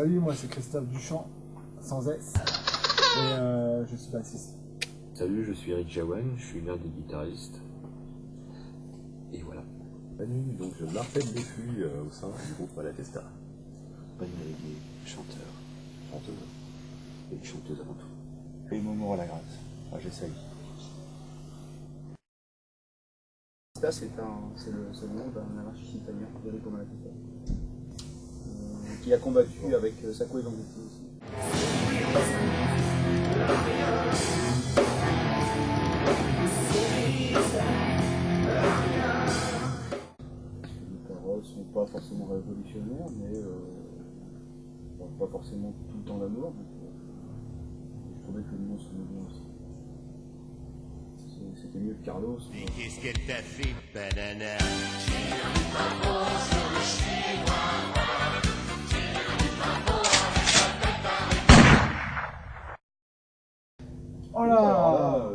salut, moi c'est Christophe Duchamp, sans S, et je suis bassiste. Salut, je suis Eric Jawan, je suis l'un des guitaristes. Et voilà. Manu, donc Martel Défu au sein du groupe Malatesta. Manu Malégué, chanteur. Chanteuse. Et chanteuse avant tout. Et Momo à la grâce. Enfin, j'essaye. C'est le nom d'un anarchiste italien, Enrico Malatesta, qui a combattu avec Sacco et Vanzetti aussi. Les paroles sont pas forcément révolutionnaires, mais pas forcément tout le temps l'amour. Je trouvais que le nom sonnait bien aussi. C'était mieux que Carlos. Qu'est-ce que t'as fait, banana? Oh là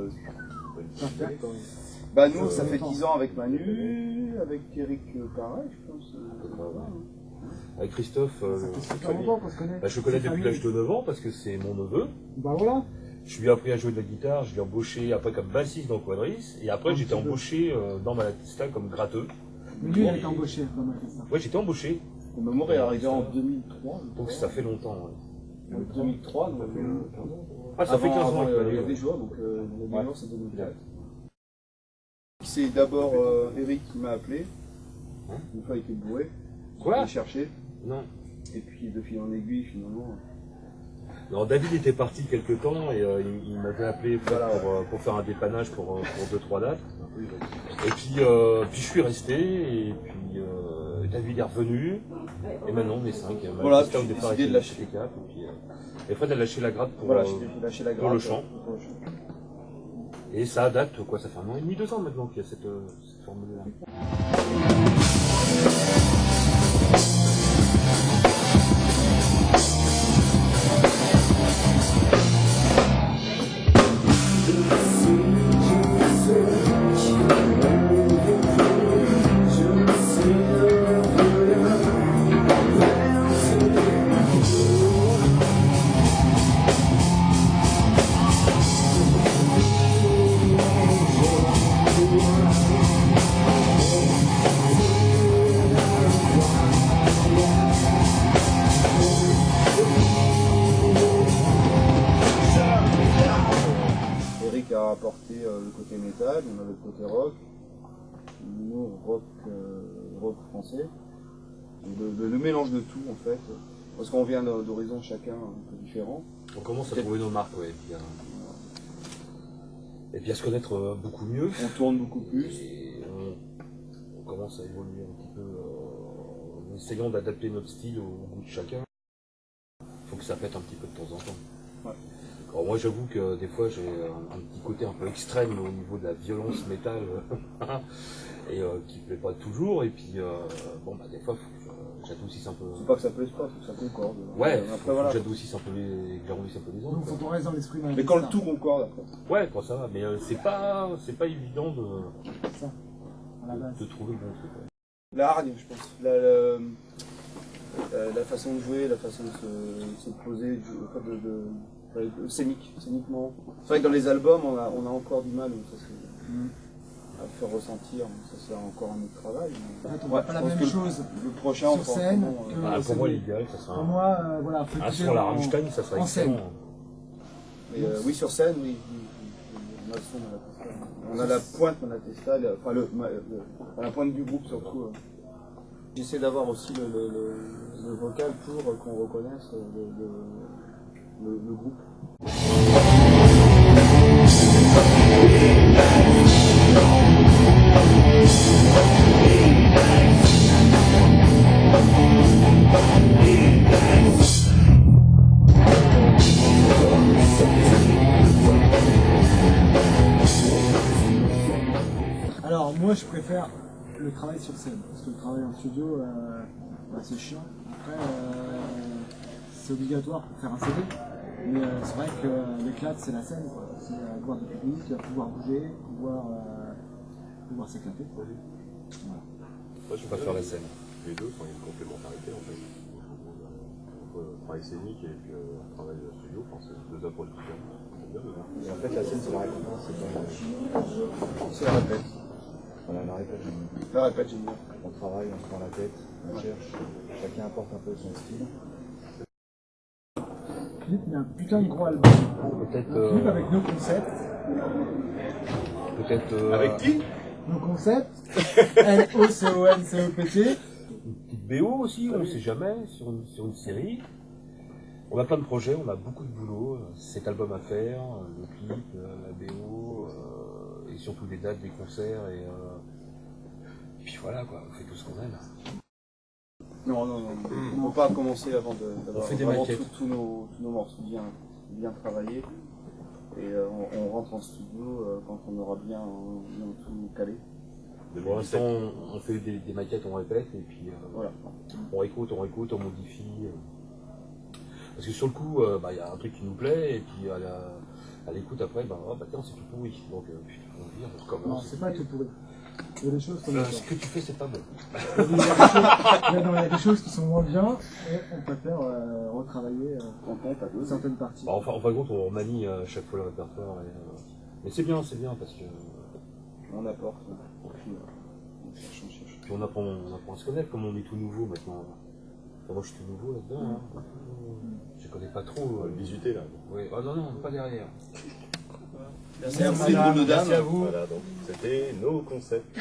Ça fait bah nous, ça fait 10 ans avec Manu, avec Eric pareil, je pense. Avec Christophe, Ça fait super longtemps qu'on se connaît. je connais depuis l'âge de 9 ans parce que c'est mon neveu. Bah voilà. Je lui ai appris à jouer de la guitare, je l'ai embauché après comme bassiste dans Quadris, et après j'étais embauché dans Malatesta comme gratteux. Mais lui, il a été embauché dans Malatesta. Ouais, j'étais embauché, Le Mémoire est arrivé en 2003. donc ça fait longtemps. Ouais. 2003, donc Ah, ça fait 15 ans il y que avait des joueurs, donc le Mémoire c'est 2004. C'est d'abord Eric qui m'a appelé, une fois il était bourré, Quoi? il m'a cherché, Non. et puis de fil en aiguille finalement. Alors David était parti quelque temps et il m'avait appelé Voilà, pour faire un dépannage pour 2-3 dates. Et puis je suis resté et puis David est revenu et maintenant on est 5. Voilà, Malatesta, puis au j'ai départ, décidé de lâcher. était 4 et Fred a lâché la gratte pour, Voilà, j'ai lâché la pour grappe. le chant. Et ça date quoi, ça fait 1 an et demi, 2 ans maintenant qu'il y a cette formule-là. Eric a apporté le côté métal, on avait le côté rock, nous rock français, et le mélange de tout en fait, parce qu'on vient d'horizons chacun un peu différents. On commence à trouver nos marques, ouais, et puis à se connaître beaucoup mieux. On tourne beaucoup plus. Et on commence à évoluer un petit peu en essayant d'adapter notre style au goût de chacun. Il faut que ça pète un petit peu de temps en temps. Ouais. Alors moi j'avoue que des fois j'ai un petit côté un peu extrême au niveau de la violence métal et qui plaît pas toujours, et puis bon bah des fois faut que j'adoucisse un peu. C'est pas que ça plaise pas, faut que ça concorde. Ouais, Après, faut voilà. que j'adoucisse un peu que j'arrondisse un peu les angles. Donc faut qu'on reste dans l'esprit Malatesta. Mais quand le tout concorde après. Ouais, quand ça va, mais c'est pas évident Ça, à la base. de trouver le bon truc. Ouais. La hargne, je pense. La façon de jouer, la façon de se poser, scéniquement. C'est vrai que dans les albums, on a encore du mal à faire ressentir, ça c'est encore un autre travail. En fait, on voit pas la même chose Le prochain, sur scène que Bah, pour celui- moi l'idéal ça sera Pour moi, voilà, faut un écouter son à la en- Rammstein, ça serait en scène. excellent. Mais, oui, sur scène, oui. On a le son Malatesta. On a la pointe Malatesta, la pointe du groupe surtout. J'essaie d'avoir aussi le vocal pour qu'on reconnaisse le groupe. Alors moi je préfère le travail sur scène, parce que le travail en studio c'est chiant. Après c'est obligatoire pour faire un CD, mais c'est vrai que l'éclate c'est la scène, quoi. C'est voir du public, pouvoir bouger, pouvoir s'éclater. Voilà. Moi je préfère la scène. Les deux, il y a une complémentarité en fait. travail scénique et puis un travail studio, enfin, c'est deux approches différentes. C'est bien, mais bon. Et en fait, la scène, c'est la récompense, c'est pas C'est la répète. voilà, la répète. La répète, j'aime bien. On travaille, on se prend la tête, on cherche, chacun apporte un peu son style. Philippe, il y a un putain de gros album. Peut-être. Un clip avec nos concepts. Peut-être. Avec qui? Nos concepts. L-O-C-O-N-C-E-P-T. Une petite BO aussi, on ne sait jamais, sur une série. On a plein de projets, on a beaucoup de boulot, cet album à faire, le clip, la BO, et surtout des dates, des concerts, et puis voilà quoi, on fait tout ce qu'on aime. Non, non, non. On ne peut pas commencer avant d'avoir On fait des vraiment maquettes. tous nos morceaux bien travaillés. Et on rentre en studio quand on aura bien tout calé. Pour l'instant, on fait des maquettes, on répète, et puis Voilà. on réécoute, on modifie. Parce que sur le coup, y a un truc qui nous plaît, et puis à l'écoute après, tiens, c'est tout pourri. Donc, putain, on vire, on Non, recommence. c'est pas tout pourri. Il y a des choses comme Ce que tu fais, c'est pas bon. il y a des choses qui sont moins bien et on préfère retravailler On compte à deux. certaines parties. En fin de compte, on manie à chaque fois le répertoire. Mais c'est bien parce que. On apporte. Puis, on cherche. Puis on apprend à se connaître, comme on est tout nouveau maintenant. Enfin, moi je suis tout nouveau là-dedans. Hein. Je connais pas trop. Le visuté là. Oui. Oh non, pas derrière. Merci Bruno Dame. Voilà, donc c'était nos concepts.